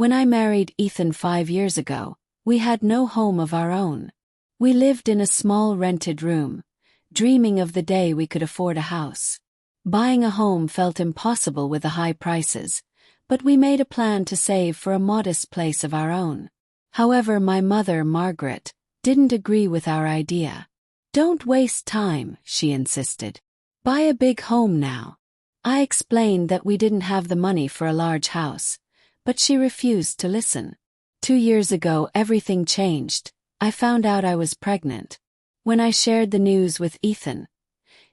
When I married Ethan 5 years ago, we had no home of our own. We lived in a small rented room, dreaming of the day we could afford a house. Buying a home felt impossible with the high prices, but we made a plan to save for a modest place of our own. However, my mother, Margaret, didn't agree with our idea. "Don't waste time," she insisted. "Buy a big home now." I explained that we didn't have the money for a large house, but she refused to listen. 2 years ago, everything changed. I found out I was pregnant. When I shared the news with Ethan,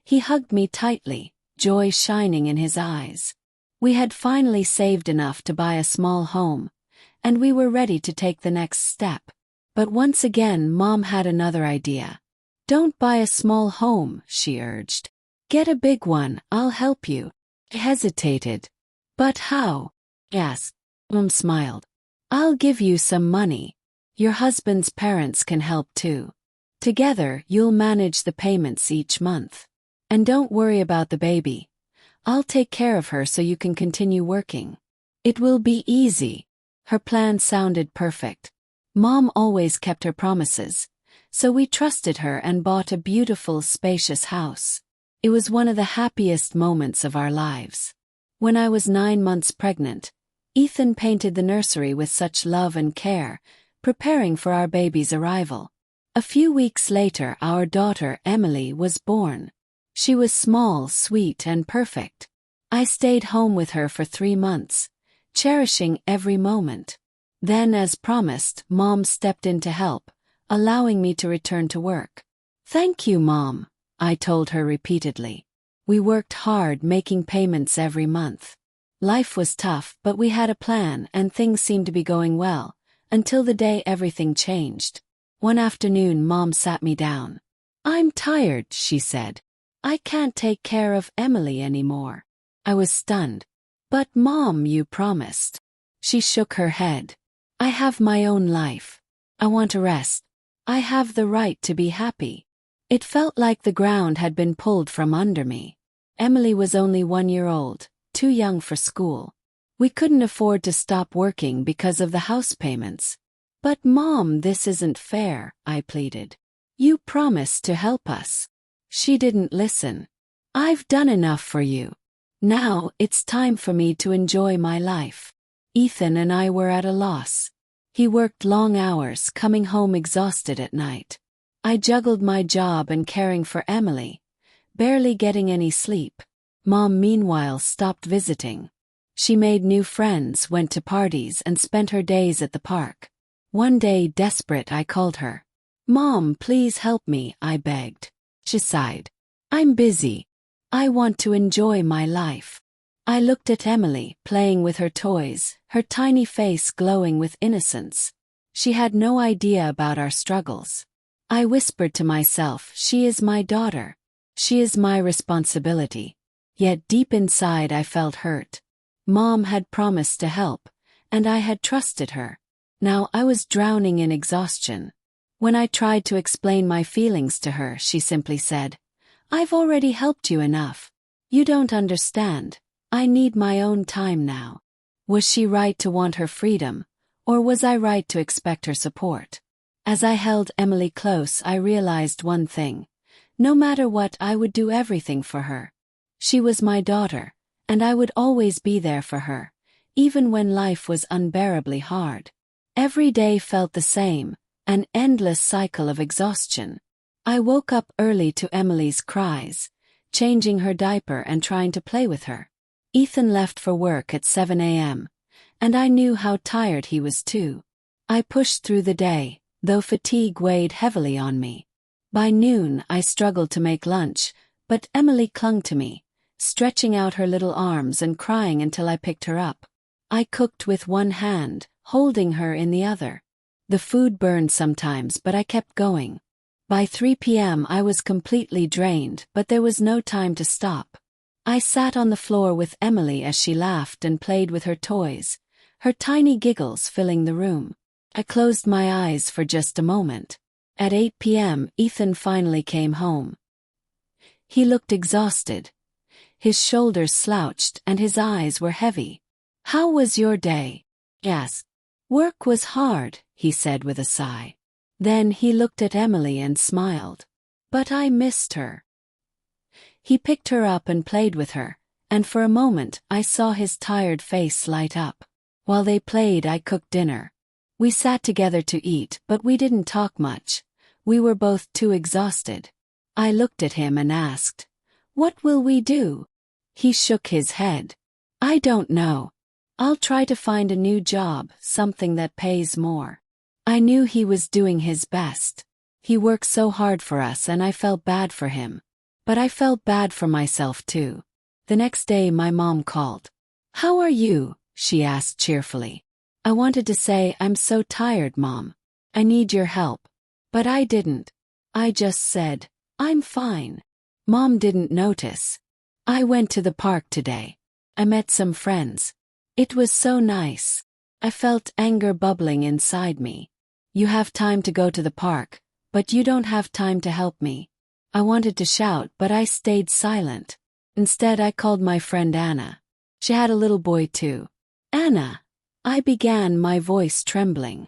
he hugged me tightly, joy shining in his eyes. We had finally saved enough to buy a small home, and we were ready to take the next step. But once again, Mom had another idea. "Don't buy a small home," she urged. "Get a big one, I'll help you." I hesitated. "But how?" I asked. Mom smiled. "I'll give you some money. Your husband's parents can help too. Together, you'll manage the payments each month. And don't worry about the baby. I'll take care of her so you can continue working. It will be easy." Her plan sounded perfect. Mom always kept her promises, so we trusted her and bought a beautiful, spacious house. It was one of the happiest moments of our lives. When I was 9 months pregnant, Ethan painted the nursery with such love and care, preparing for our baby's arrival. A few weeks later, our daughter Emily was born. She was small, sweet, and perfect. I stayed home with her for 3 months, cherishing every moment. Then, as promised, Mom stepped in to help, allowing me to return to work. "Thank you, Mom," I told her repeatedly. We worked hard, making payments every month. Life was tough, but we had a plan and things seemed to be going well, until the day everything changed. One afternoon, Mom sat me down. "I'm tired," she said. "I can't take care of Emily anymore." I was stunned. "But Mom, you promised." She shook her head. "I have my own life. I want to rest. I have the right to be happy." It felt like the ground had been pulled from under me. Emily was only 1 year old, too young for school. We couldn't afford to stop working because of the house payments. "But Mom, this isn't fair," I pleaded. "You promised to help us." She didn't listen. "I've done enough for you. Now it's time for me to enjoy my life." Ethan and I were at a loss. He worked long hours, coming home exhausted at night. I juggled my job and caring for Emily, barely getting any sleep. Mom, meanwhile, stopped visiting. She made new friends, went to parties, and spent her days at the park. One day, desperate, I called her. "Mom, please help me," I begged. She sighed. "I'm busy. I want to enjoy my life." I looked at Emily, playing with her toys, her tiny face glowing with innocence. She had no idea about our struggles. I whispered to myself, "She is my daughter. She is my responsibility." Yet deep inside I felt hurt. Mom had promised to help, and I had trusted her. Now I was drowning in exhaustion. When I tried to explain my feelings to her, she simply said, "I've already helped you enough. You don't understand. I need my own time now." Was she right to want her freedom, or was I right to expect her support? As I held Emily close, I realized one thing. No matter what, I would do everything for her. She was my daughter, and I would always be there for her, even when life was unbearably hard. Every day felt the same, an endless cycle of exhaustion. I woke up early to Emily's cries, changing her diaper and trying to play with her. Ethan left for work at 7 a.m., and I knew how tired he was too. I pushed through the day, though fatigue weighed heavily on me. By noon, I struggled to make lunch, but Emily clung to me, stretching out her little arms and crying until I picked her up. I cooked with one hand, holding her in the other. The food burned sometimes, but I kept going. By 3 p.m. I was completely drained, but there was no time to stop. I sat on the floor with Emily as she laughed and played with her toys, her tiny giggles filling the room. I closed my eyes for just a moment. At 8 p.m., Ethan finally came home. He looked exhausted. His shoulders slouched and his eyes were heavy. "How was your day?" I asked. Work was hard, he said with a sigh. Then he looked at Emily and smiled. But I missed her. He picked her up and played with her, and for a moment I saw his tired face light up. While they played, I cooked dinner. We sat together to eat, but we didn't talk much. We were both too exhausted. I looked at him and asked, "What will we do?" He shook his head. "I don't know. I'll try to find a new job, something that pays more." I knew he was doing his best. He worked so hard for us and I felt bad for him. But I felt bad for myself too. The next day my mom called. "How are you?" she asked cheerfully. I wanted to say, "I'm so tired, Mom. I need your help." But I didn't. I just said, "I'm fine." Mom didn't notice. I went to the park today. I met some friends. It was so nice. I felt anger bubbling inside me. "You have time to go to the park, but you don't have time to help me." I wanted to shout, but I stayed silent. Instead, I called my friend Anna. She had a little boy too. "Anna," I began, my voice trembling.